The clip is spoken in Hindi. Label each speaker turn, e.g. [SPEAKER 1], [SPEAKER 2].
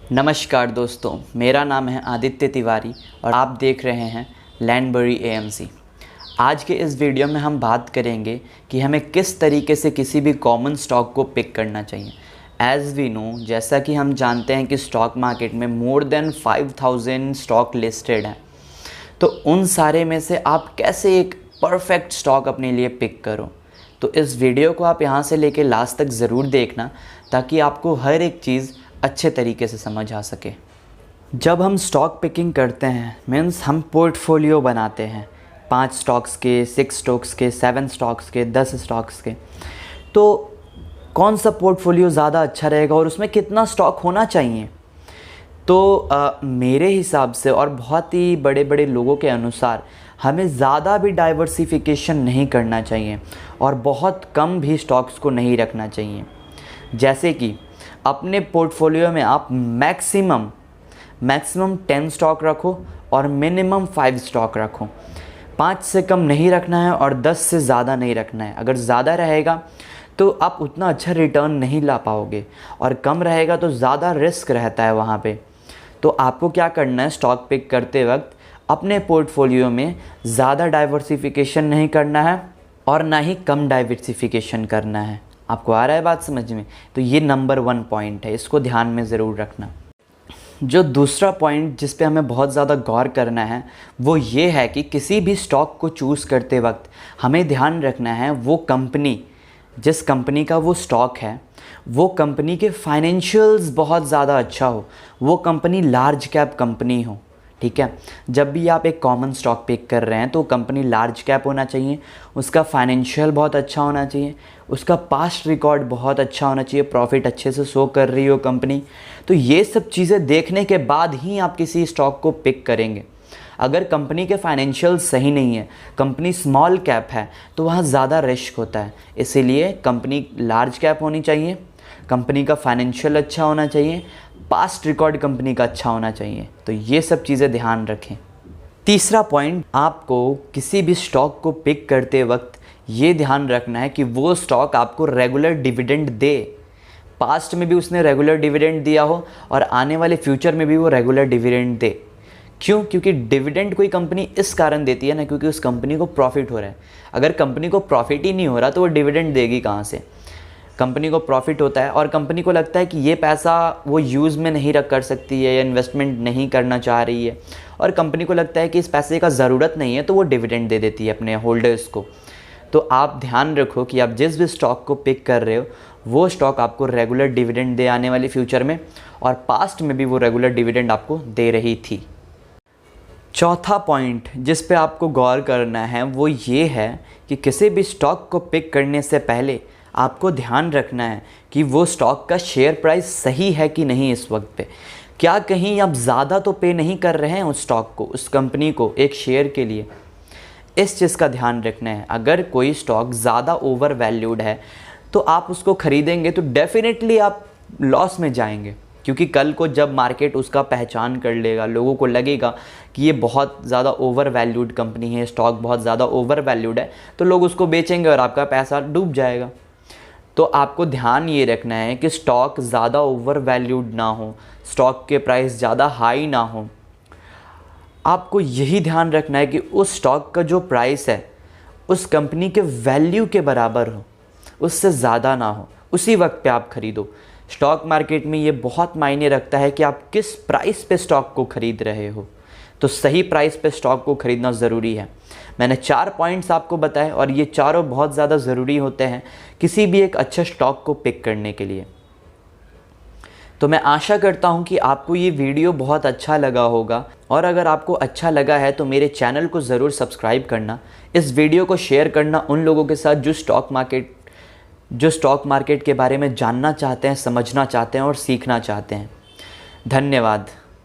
[SPEAKER 1] नमस्कार दोस्तों, मेरा नाम है आदित्य तिवारी और आप देख रहे हैं लैंडबरी एएमसी। आज के इस वीडियो में हम बात करेंगे कि हमें किस तरीके से किसी भी कॉमन स्टॉक को पिक करना चाहिए। एज़ वी नो, जैसा कि हम जानते हैं कि स्टॉक मार्केट में मोर देन 5000 स्टॉक लिस्टेड हैं, तो उन सारे में से आप कैसे एक परफेक्ट स्टॉक अपने लिए पिक करो। तो इस वीडियो को आप यहाँ से लेके लास्ट तक ज़रूर देखना, ताकि आपको हर एक चीज़ अच्छे तरीके से समझ आ सके। जब हम स्टॉक पिकिंग करते हैं मीन्स हम पोर्टफोलियो बनाते हैं 5 स्टॉक्स के, 6 स्टॉक्स के, 7 स्टॉक्स के, 10 स्टॉक्स के, तो कौन सा पोर्टफोलियो ज़्यादा अच्छा रहेगा और उसमें कितना स्टॉक होना चाहिए। तो मेरे हिसाब से और बहुत ही बड़े बड़े लोगों के अनुसार हमें ज़्यादा भी डाइवर्सिफिकेशन नहीं करना चाहिए और बहुत कम भी स्टॉक्स को नहीं रखना चाहिए। जैसे कि अपने पोर्टफोलियो में आप मैक्सिमम 10 स्टॉक रखो और मिनिमम 5 स्टॉक रखो। 5 से कम नहीं रखना है और 10 से ज़्यादा नहीं रखना है। अगर ज़्यादा रहेगा तो आप उतना अच्छा रिटर्न नहीं ला पाओगे और कम रहेगा तो ज़्यादा रिस्क रहता है वहाँ पे। तो आपको क्या करना है, स्टॉक पिक करते वक्त अपने पोर्टफोलियो में ज़्यादा डाइवर्सिफिकेशन नहीं करना है और ना ही कम डाइवर्सिफिकेशन करना है। आपको आ रहा है बात समझ में? तो ये नंबर 1 पॉइंट है, इसको ध्यान में ज़रूर रखना। जो दूसरा पॉइंट जिस पे हमें बहुत ज़्यादा गौर करना है वो ये है कि किसी भी स्टॉक को चूज़ करते वक्त हमें ध्यान रखना है वो कंपनी, जिस कंपनी का वो स्टॉक है, वो कंपनी के फाइनेंशियल्स बहुत ज़्यादा अच्छा हो, वो कंपनी लार्ज कैप कंपनी हो। ठीक है, जब भी आप एक कॉमन स्टॉक पिक कर रहे हैं तो कंपनी लार्ज कैप होना चाहिए, उसका फाइनेंशियल बहुत अच्छा होना चाहिए, उसका पास्ट रिकॉर्ड बहुत अच्छा होना चाहिए, प्रॉफिट अच्छे से शो कर रही हो कंपनी। तो ये सब चीज़ें देखने के बाद ही आप किसी स्टॉक को पिक करेंगे। अगर कंपनी के फाइनेंशियल सही नहीं है, कंपनी स्मॉल कैप है, तो वहाँ ज़्यादा रिस्क होता है। इसीलिए कंपनी लार्ज कैप होनी चाहिए, कंपनी का फाइनेंशियल अच्छा होना चाहिए, पास्ट रिकॉर्ड कंपनी का अच्छा होना चाहिए। तो ये सब चीज़ें ध्यान रखें। तीसरा पॉइंट, आपको किसी भी स्टॉक को पिक करते वक्त ये ध्यान रखना है कि वो स्टॉक आपको रेगुलर डिविडेंड दे। पास्ट में भी उसने रेगुलर डिविडेंड दिया हो और आने वाले फ्यूचर में भी वो रेगुलर डिविडेंड दे। क्यों? क्योंकि डिविडेंड कोई कंपनी इस कारण देती है ना, क्योंकि उस कंपनी को प्रॉफिट हो रहा है। अगर कंपनी को प्रॉफिट ही नहीं हो रहा तो वो डिविडेंड देगी कहाँ से? कंपनी को प्रॉफिट होता है और कंपनी को लगता है कि ये पैसा वो यूज़ में नहीं रख कर सकती है या इन्वेस्टमेंट नहीं करना चाह रही है, और कंपनी को लगता है कि इस पैसे का ज़रूरत नहीं है, तो वो डिविडेंड दे देती है अपने होल्डर्स को। तो आप ध्यान रखो कि आप जिस भी स्टॉक को पिक कर रहे हो वो स्टॉक आपको रेगुलर डिविडेंड दे आने वाली फ्यूचर में, और पास्ट में भी वो रेगुलर डिविडेंड आपको दे रही थी। चौथा पॉइंट जिस पे आपको गौर करना है वो ये है कि किसी भी स्टॉक को पिक करने से पहले आपको ध्यान रखना है कि वो स्टॉक का शेयर प्राइस सही है कि नहीं इस वक्त पे। क्या कहीं आप ज़्यादा तो पे नहीं कर रहे हैं उस स्टॉक को, उस कंपनी को एक शेयर के लिए? इस चीज़ का ध्यान रखना है। अगर कोई स्टॉक ज़्यादा ओवर वैल्यूड है तो आप उसको ख़रीदेंगे तो डेफिनेटली आप लॉस में जाएंगे, क्योंकि कल को जब मार्केट उसका पहचान कर लेगा, लोगों को लगेगा कि ये बहुत ज़्यादा ओवर वैल्यूड कंपनी है, स्टॉक बहुत ज़्यादा ओवर वैल्यूड है, तो लोग उसको बेचेंगे और आपका पैसा डूब जाएगा। तो आपको ध्यान ये रखना है कि स्टॉक ज़्यादा ओवर वैल्यूड ना हो, स्टॉक के प्राइस ज़्यादा हाई ना हो। आपको यही ध्यान रखना है कि उस स्टॉक का जो प्राइस है उस कंपनी के वैल्यू के बराबर हो, उससे ज़्यादा ना हो, उसी वक्त पे आप ख़रीदो। स्टॉक मार्केट में ये बहुत मायने रखता है कि आप किस प्राइस पे स्टॉक को ख़रीद रहे हो। तो सही प्राइस पे स्टॉक को ख़रीदना ज़रूरी है। मैंने 4 पॉइंट्स आपको बताए और ये चारों बहुत ज़्यादा ज़रूरी होते हैं किसी भी एक अच्छे स्टॉक को पिक करने के लिए। तो मैं आशा करता हूँ कि आपको ये वीडियो बहुत अच्छा लगा होगा, और अगर आपको अच्छा लगा है तो मेरे चैनल को ज़रूर सब्सक्राइब करना, इस वीडियो को शेयर करना उन लोगों के साथ जो स्टॉक मार्केट के बारे में जानना चाहते हैं, समझना चाहते हैं और सीखना चाहते हैं। धन्यवाद।